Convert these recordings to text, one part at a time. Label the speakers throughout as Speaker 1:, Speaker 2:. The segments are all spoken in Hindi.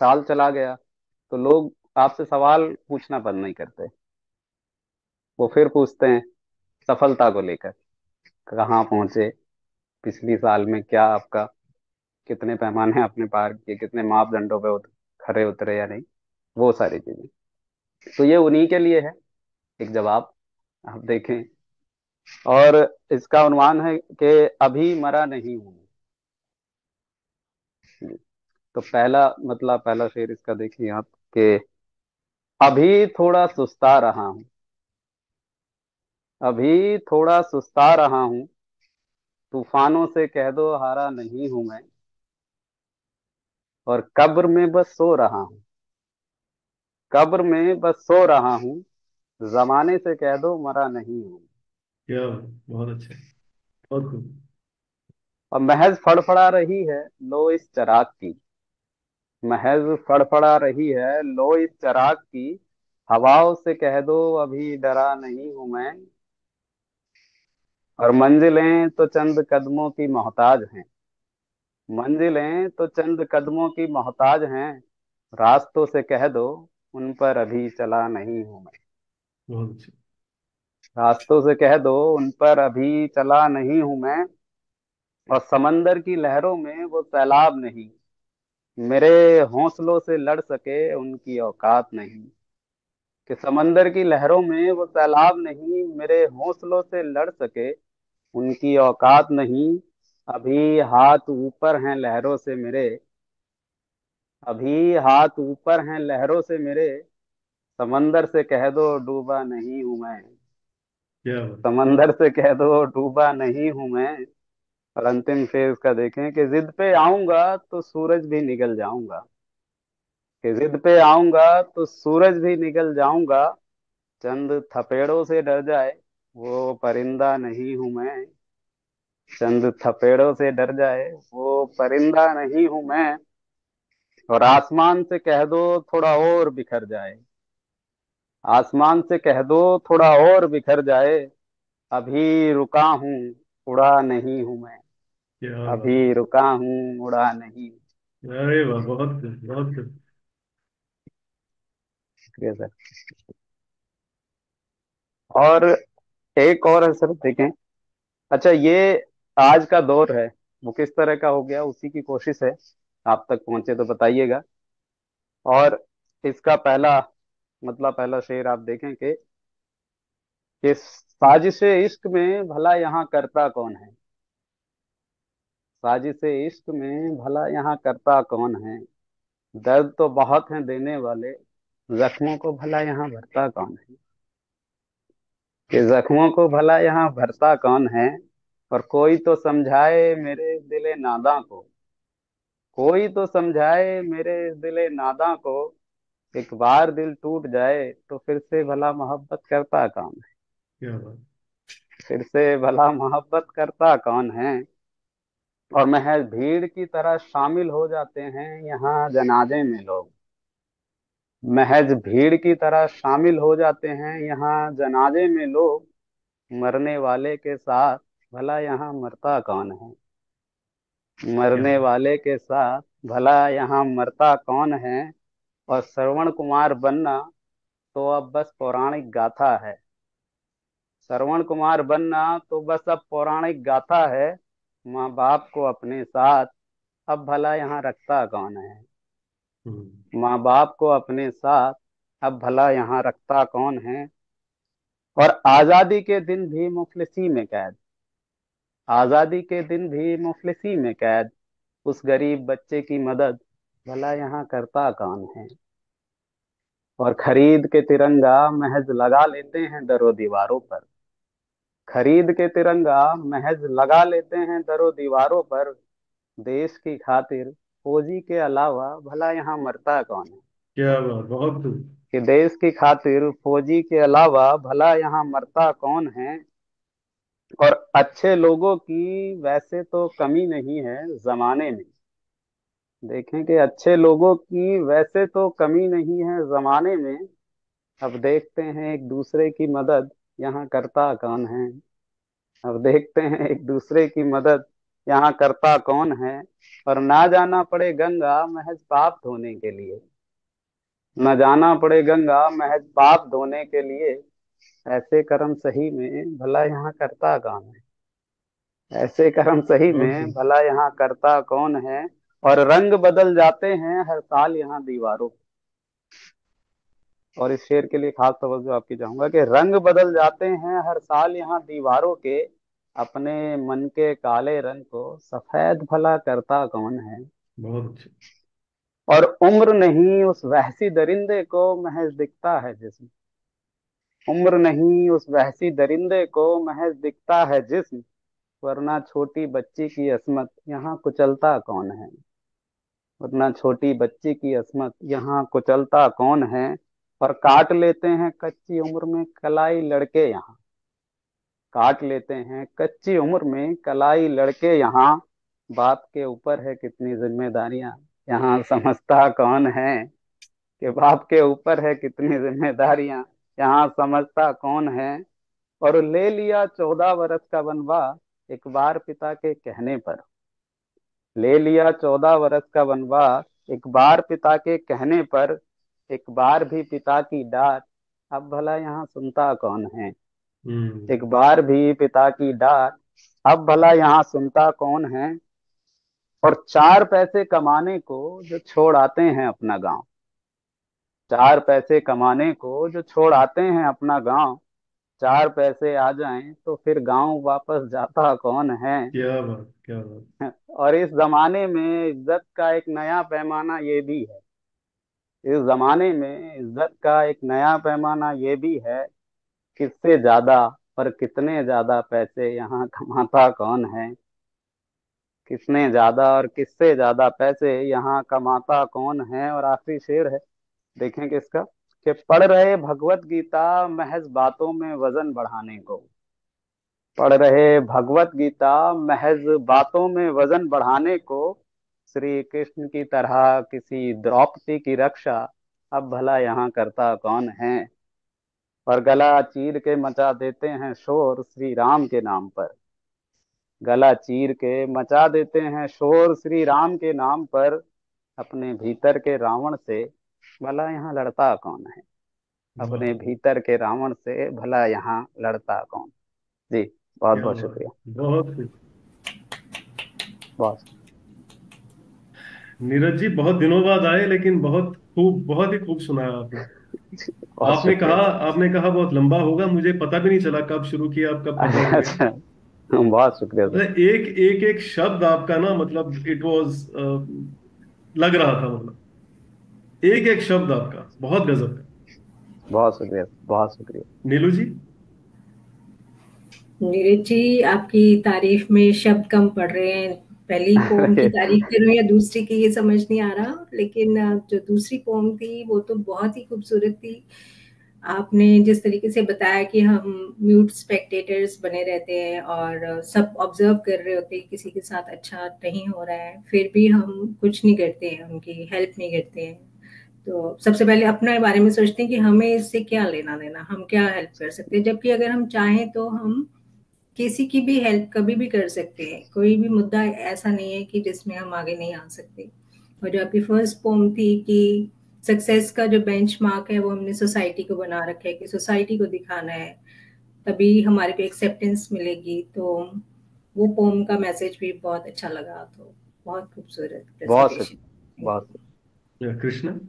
Speaker 1: साल चला गया तो लोग आपसे सवाल पूछना बंद नहीं करते। वो फिर पूछते हैं सफलता को लेकर, कहाँ पहुंचे पिछली साल में, क्या आपका, कितने पैमाने आपने पार किए, कितने मापदंडों पे खरे उतरे या नहीं, वो सारी चीजें। तो ये उन्हीं के लिए है एक जवाब, आप देखें। और इसका उन्वान है कि अभी मरा नहीं हूं। तो पहला मतलब पहला शेर इसका देखिए आप, कि अभी थोड़ा सुस्ता रहा हूँ, अभी थोड़ा सुस्ता रहा हूँ, तूफानों से कह दो हारा नहीं हूं मैं, और कब्र में बस सो रहा हूँ, कब्र में बस सो रहा हूँ, जमाने से कह दो मरा नहीं हूं।
Speaker 2: क्या बहुत अच्छा है। बहुत खूब।
Speaker 1: और महज फड़फड़ा रही है लो इस चराग की, महज फड़फड़ा रही है लो इस चराग की, हवाओं से कह दो अभी डरा नहीं हूं मैं, और मंजिलें तो चंद कदमों की मोहताज हैं, मंजिलें तो चंद कदमों की मोहताज हैं, रास्तों से कह दो उन पर अभी चला नहीं हूं मैं,
Speaker 2: बहुत अच्छा।
Speaker 1: रास्तों से कह दो उन पर अभी चला नहीं हूं मैं, और समंदर की लहरों में वो सैलाब नहीं, मेरे हौसलों से लड़ सके उनकी औकात नहीं, कि समंदर की लहरों में वो सैलाब नहीं, मेरे हौसलों से लड़ सके उनकी औकात नहीं, अभी हाथ ऊपर हैं लहरों से मेरे, अभी हाथ ऊपर हैं लहरों से मेरे, समंदर से कह दो डूबा नहीं हूं मैं,
Speaker 2: क्या बात।
Speaker 1: समंदर से कह दो डूबा नहीं हूं मैं। और अंतिम फेज का देखें कि जिद पे आऊंगा तो सूरज भी निकल जाऊंगा, कि जिद पे आऊंगा तो सूरज भी निकल जाऊंगा, चंद थपेड़ों से डर जाए वो परिंदा नहीं हूं मैं, चंद थपेड़ों से डर जाए वो परिंदा नहीं हूं मैं, और आसमान से कह दो थोड़ा और बिखर जाए, आसमान से कह दो थोड़ा और बिखर जाए, अभी रुका हूँ उड़ा नहीं हूं मैं,
Speaker 2: क्या बात।
Speaker 1: अभी रुका हूँ उड़ा नहीं।
Speaker 2: अरे वाह, बहुत खूब, बहुत खूब।
Speaker 1: शुक्रिया सर। और एक और है सर देखें। अच्छा, ये आज का दौर है, वो किस तरह का हो गया उसी की कोशिश है, आप तक पहुंचे तो बताइएगा। और इसका पहला मतलब पहला शेर आप देखें कि साजिश इश्क में भला यहाँ करता कौन है, साजिश इश्क में भला यहाँ करता कौन है, दर्द तो बहुत है देने वाले, जख्मों को भला यहाँ भरता कौन है, कि जख्मों को भला यहाँ भरता कौन है, और कोई तो समझाए मेरे दिले नादा को, कोई तो समझाए मेरे दिले नादा को, एक बार दिल टूट जाए तो फिर से भला मोहब्बत करता कौन है,
Speaker 2: क्या बात।
Speaker 1: फिर से भला मोहब्बत करता कौन है, और महज भीड़ की तरह शामिल हो जाते हैं यहाँ जनाजे में लोग, महज भीड़ की तरह शामिल हो जाते हैं यहाँ जनाजे में लोग, मरने वाले के साथ भला यहाँ मरता कौन है,
Speaker 2: क्या
Speaker 1: मरने
Speaker 2: बात।
Speaker 1: वाले के साथ भला यहाँ मरता कौन है, और श्रवण कुमार बनना तो अब बस पौराणिक गाथा है, श्रवण कुमार बनना तो बस अब पौराणिक गाथा है, माँ बाप को अपने साथ अब भला यहाँ रखता कौन है,
Speaker 2: हम्म।
Speaker 1: माँ बाप को अपने साथ अब भला यहाँ रखता कौन है, और आजादी के दिन भी मुफलिसी में कैद, आजादी के दिन भी मुफलिसी में कैद, उस गरीब बच्चे की मदद भला यहाँ करता कौन है, और खरीद के तिरंगा महज लगा लेते हैं दरो दीवारों पर, खरीद के तिरंगा महज लगा लेते हैं दरो दीवारों पर, देश की खातिर फौजी के अलावा भला यहाँ मरता कौन है,
Speaker 2: क्या बात, बहुत खूब।
Speaker 1: कि देश की खातिर फौजी के अलावा भला यहाँ मरता कौन है, और अच्छे लोगों की वैसे तो कमी नहीं है जमाने में, देखें कि अच्छे लोगों की वैसे तो कमी नहीं है जमाने में, अब देखते हैं एक दूसरे की मदद यहाँ करता कौन है, अब देखते हैं एक दूसरे की मदद यहाँ करता कौन है। और ना जाना पड़े गंगा महज पाप धोने के लिए। न जाना पड़े गंगा महज पाप धोने के लिए। ऐसे कर्म सही में भला यहाँ करता कौन है। ऐसे कर्म सही
Speaker 2: बहुत
Speaker 1: में
Speaker 2: खूब।
Speaker 1: भला यहाँ करता कौन है। और रंग बदल जाते हैं हर साल यहाँ दीवारों। और इस शेर के लिए खास तवज्जो आपकी चाहूंगा कि रंग बदल जाते हैं हर साल यहाँ दीवारों के। अपने मन के काले रंग को सफेद भला करता कौन है।
Speaker 2: बहुत अच्छे।
Speaker 1: और उम्र नहीं उस वहसी दरिंदे को महज दिखता है जिस्म। उम्र नहीं उस वहसी दरिंदे को महज दिखता है जिस्म। वरना छोटी बच्ची की अस्मत यहाँ कुचलता कौन है। वरना छोटी बच्ची की अस्मत यहाँ कुचलता कौन है। और काट लेते हैं कच्ची उम्र में कलाई लड़के यहाँ। काट लेते हैं कच्ची उम्र में कलाई लड़के यहाँ। बाप के ऊपर है कितनी जिम्मेदारियां यहाँ समझता कौन है। कि बाप के ऊपर है कितनी जिम्मेदारियां यहाँ समझता कौन है। और ले लिया 14 वर्ष का वनवास एक बार पिता के कहने पर। ले लिया 14 वर्ष का वनवास एक बार पिता के कहने पर। एक बार भी पिता की डांट अब भला यहाँ सुनता कौन है।
Speaker 2: हम्म।
Speaker 1: एक बार भी पिता की डांट अब भला यहाँ सुनता कौन है। और 4 पैसे कमाने को जो छोड़ आते हैं अपना गांव। 4 पैसे कमाने को जो छोड़ आते हैं अपना गांव। 4 पैसे आ जाएं तो फिर गांव वापस जाता कौन है।
Speaker 2: क्या बात, क्या बात।
Speaker 1: और इस जमाने में इज्जत का एक नया पैमाना ये भी है। इस जमाने में इज्जत का एक नया पैमाना ये भी है। किससे ज्यादा और कितने ज्यादा पैसे यहाँ कमाता कौन है। किसने ज्यादा और किससे ज्यादा पैसे यहाँ कमाता कौन है। और आखिरी शेर है, देखें किसका। कि पढ़ रहे भगवत गीता महज बातों में वजन बढ़ाने को। पढ़ रहे भगवत गीता महज बातों में वजन बढ़ाने को। श्री कृष्ण की तरह किसी द्रौपदी की रक्षा अब भला यहाँ करता कौन है। और गला चीर के मचा देते हैं शोर श्री राम के नाम पर। गला चीर के मचा देते हैं शोर श्री राम के नाम पर। अपने भीतर के रावण से भला यहाँ लड़ता कौन है।
Speaker 2: वाह।
Speaker 1: अपने भीतर के रावण से भला यहाँ लड़ता कौन। जी, बहुत
Speaker 2: क्या
Speaker 1: बहुत
Speaker 2: बात।
Speaker 1: शुक्रिया।
Speaker 2: बहुत खूब।
Speaker 1: बहुत
Speaker 2: नीरज जी बहुत दिनों बाद आए, लेकिन बहुत खूब, बहुत ही खूब सुनाया आपने।
Speaker 1: बहुत
Speaker 2: आपने कहा
Speaker 1: शुक्रिया।
Speaker 2: आपने कहा बहुत लंबा होगा, मुझे पता भी नहीं चला कब शुरू किया, अब कब खत्म हो गया।
Speaker 1: अच्छा, बहुत शुक्रिया सर।
Speaker 2: मतलब एक एक शब्द आपका ना, मतलब इट वाज, लग रहा था, मतलब एक एक शब्द आपका बहुत गजब का।
Speaker 1: बहुत शुक्रिया, बहुत शुक्रिया।
Speaker 2: नीलू जी।
Speaker 3: नीरज जी, आपकी तारीफ में शब्द कम पड़ रहे हैं। पहली पोम की तारीफ करूं या दूसरी की, ये समझ नहीं आ रहा, लेकिन जो दूसरी पोम थी वो तो बहुत ही खूबसूरत थी। आपने जिस तरीके से बताया कि हम म्यूट स्पेक्टेटर्स बने रहते हैं और सब ऑब्जर्व कर रहे होते हैं, किसी के साथ अच्छा नहीं हो रहा है फिर भी हम कुछ नहीं करते हैं, उनकी हेल्प नहीं करते हैं। तो सबसे पहले अपने बारे में सोचते हैं कि हमें इससे क्या लेना देना, हम क्या हेल्प कर सकते हैं, जबकि अगर हम चाहें तो हम किसी की भी हेल्प कभी भी कर सकते हैं। कोई भी मुद्दा ऐसा नहीं है कि जिसमें हम आगे नहीं आ सकते। और जो आपकी फर्स्ट पोम थी कि सक्सेस का जो बेंचमार्क है वो हमने सोसाइटी को बना रखा है, कि सोसाइटी को दिखाना है, तभी हमारे को एक्सेप्टेंस मिलेगी। तो वो पोम का मैसेज भी बहुत अच्छा लगा। तो बहुत खूबसूरत
Speaker 1: बहुत
Speaker 3: प्रेजेंटेशन।
Speaker 1: शुक्रिया,
Speaker 3: थैंक
Speaker 1: बहुत
Speaker 3: यू।
Speaker 2: कृष्ण।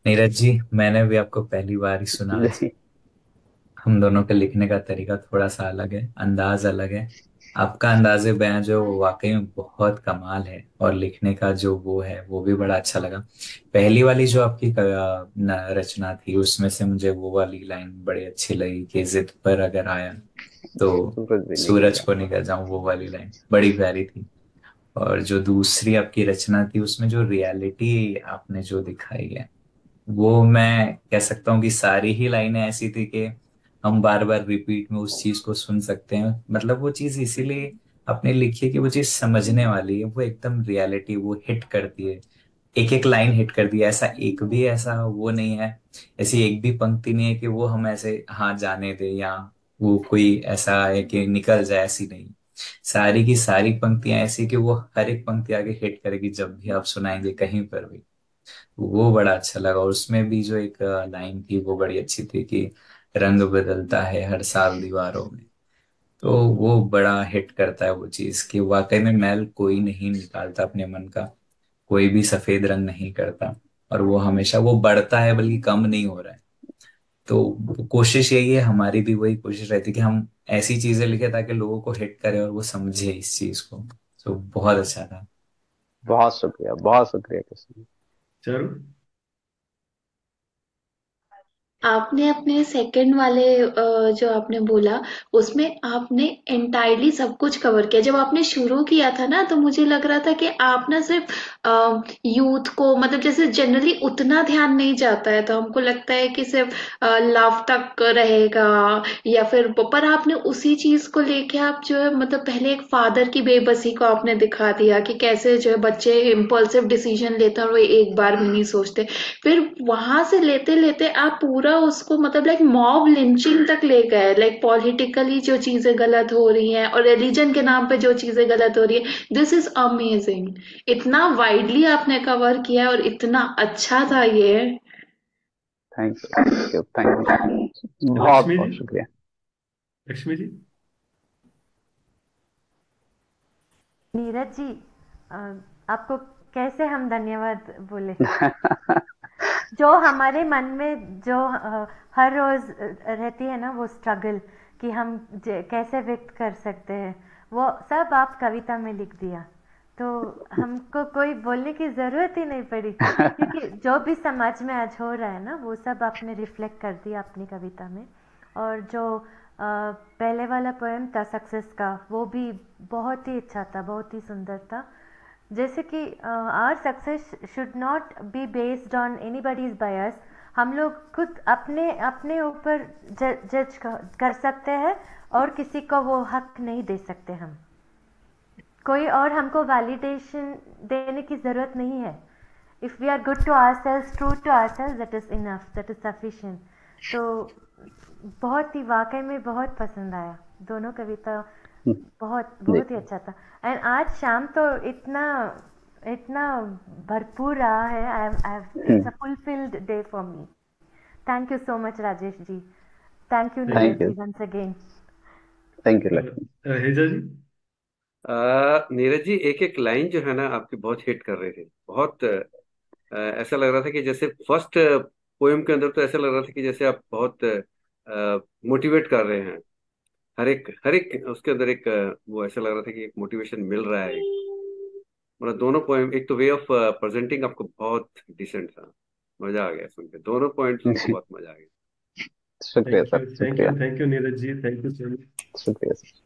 Speaker 4: नीरज जी, मैंने भी आपको पहली बार ही सुना आज।
Speaker 1: शुक्रिया।
Speaker 4: हम दोनों के लिखने का तरीका थोड़ा सा अलग है, अंदाज अलग है। आपका अंदाज़े बयां जो वाकई में बहुत कमाल है, और लिखने का जो वो है वो भी बड़ा अच्छा लगा। पहली वाली जो आपकी रचना थी उसमें से मुझे वो वाली लाइन बड़ी अच्छी लगी कि जिद पर अगर आया तो
Speaker 1: सूरज भी निकल
Speaker 4: सूरज
Speaker 1: जाए।
Speaker 4: को निकल जाऊं, वो वाली लाइन बड़ी प्यारी थी। और जो दूसरी आपकी रचना थी उसमें जो रियलिटी आपने जो दिखाई है, वो मैं कह सकता हूँ कि सारी ही लाइनें ऐसी थी कि हम बार बार रिपीट में उस चीज को सुन सकते हैं। मतलब वो चीज इसीलिए आपने लिखी है कि वो चीज समझने वाली है, वो एकदम रियलिटी वो हिट करती है। एक एक लाइन हिट कर दी है। ऐसा एक भी ऐसा वो नहीं है, ऐसी एक भी पंक्ति नहीं है कि वो हम ऐसे हाँ जाने दे या वो कोई ऐसा है कि निकल जाए, ऐसी नहीं। सारी की सारी पंक्तियां ऐसी कि वो हर एक पंक्ति आगे हिट करेगी जब भी आप सुनाएंगे कहीं पर भी। वो बड़ा अच्छा लगा। और उसमें भी जो एक लाइन थी वो बड़ी अच्छी थी कि रंग बदलता है हर साल दीवारों में। तो वो बड़ा हिट करता है वो चीज कि वाकई में मैल कोई नहीं निकालता अपने मन का, कोई भी सफेद रंग नहीं करता, और वो हमेशा वो बढ़ता है बल्कि कम नहीं हो रहा है। तो कोशिश यही है, हमारी भी वही कोशिश रहती है कि हम ऐसी चीजें लिखे ताकि लोगों को हिट करे और वो समझे इस चीज को। तो बहुत अच्छा था।
Speaker 1: बहुत शुक्रिया किशन।
Speaker 2: चलो।
Speaker 5: आपने अपने सेकंड वाले जो आपने बोला, उसमें आपने एंटायरली सब कुछ कवर किया। जब आपने शुरू किया था ना, तो मुझे लग रहा था कि आप ना सिर्फ यूथ को, मतलब जैसे जनरली उतना ध्यान नहीं जाता है, तो हमको लगता है कि सिर्फ लव तक रहेगा, या फिर पर आपने उसी चीज को लेके आप जो है, मतलब पहले एक फादर की बेबसी को आपने दिखा दिया कि कैसे जो है बच्चे इम्पल्सिव डिसीजन लेते हैं और वो एक बार भी नहीं सोचते। फिर वहां से लेते लेते आप पूरा उसको, मतलब लाइक मॉब लिंचिंग तक ले गए, लाइक पॉलिटिकली जो चीजें गलत हो रही हैं और रिलीजन के नाम पे जो चीजें गलत हो रही है। This is amazing. इतना वाइडली आपने कवर किया है और इतना अच्छा था ये।
Speaker 1: थैंक यू, थैंक यू, बहुत
Speaker 2: लक्ष्मी जी।
Speaker 1: बहुत शुक्रिया।
Speaker 2: लक्ष्मी जी।
Speaker 6: नीरज जी, अ, आपको कैसे हम धन्यवाद बोले? जो हमारे मन में जो हर रोज रहती है ना वो स्ट्रगल, कि हम कैसे व्यक्त कर सकते हैं, वो सब आप कविता में लिख दिया। तो हमको कोई बोलने की ज़रूरत ही नहीं पड़ी, क्योंकि जो भी समाज में आज हो रहा है ना वो सब आपने रिफ्लेक्ट कर दिया अपनी कविता में। और जो पहले वाला पोएम था सक्सेस का, वो भी बहुत ही अच्छा था, बहुत ही सुंदर था। जैसे कि our success should not be based on anybody's bias. हम लोग खुद अपने अपने ऊपर जज कर सकते हैं, और किसी को वो हक नहीं दे सकते हम। कोई और हमको वैलिडेशन देने की ज़रूरत नहीं है। If we are good to our sales, true to our sales, that is enough, that is sufficient. तो बहुत ही, वाकई में बहुत पसंद आया दोनों कविता। बहुत बहुत ही अच्छा था। एंड आज शाम तो इतना इतना भरपूर रहा है। I it's a fulfilled day for me. Thank you so much Rajesh ji. Thank you
Speaker 2: thank
Speaker 1: thank
Speaker 6: Neeraj
Speaker 1: you,
Speaker 6: ji once again.
Speaker 1: Thank you
Speaker 2: you.
Speaker 1: Lakshmi.
Speaker 2: हेजा जी।
Speaker 7: नीरज जी, एक एक लाइन जो है ना आपकी बहुत हिट कर रहे थे। बहुत ऐसा लग रहा था कि जैसे फर्स्ट पोएम के अंदर तो ऐसा लग रहा था कि जैसे आप बहुत मोटिवेट कर रहे हैं। हर एक उसके अंदर एक वो ऐसा लग रहा था कि एक मोटिवेशन मिल रहा है। मतलब दोनों पोएम, एक तो वे ऑफ प्रेजेंटिंग आपको बहुत डिसेंट था। मजा आ गया सुन के, दोनों पॉइंट सुन के बहुत मजा आ गया।
Speaker 1: शुक्रिया
Speaker 2: thank
Speaker 1: sir,
Speaker 2: you, thank you,
Speaker 1: शुक्रिया,
Speaker 2: thank you Neeraj ji, thank you so much.
Speaker 1: शुक्रिया सर।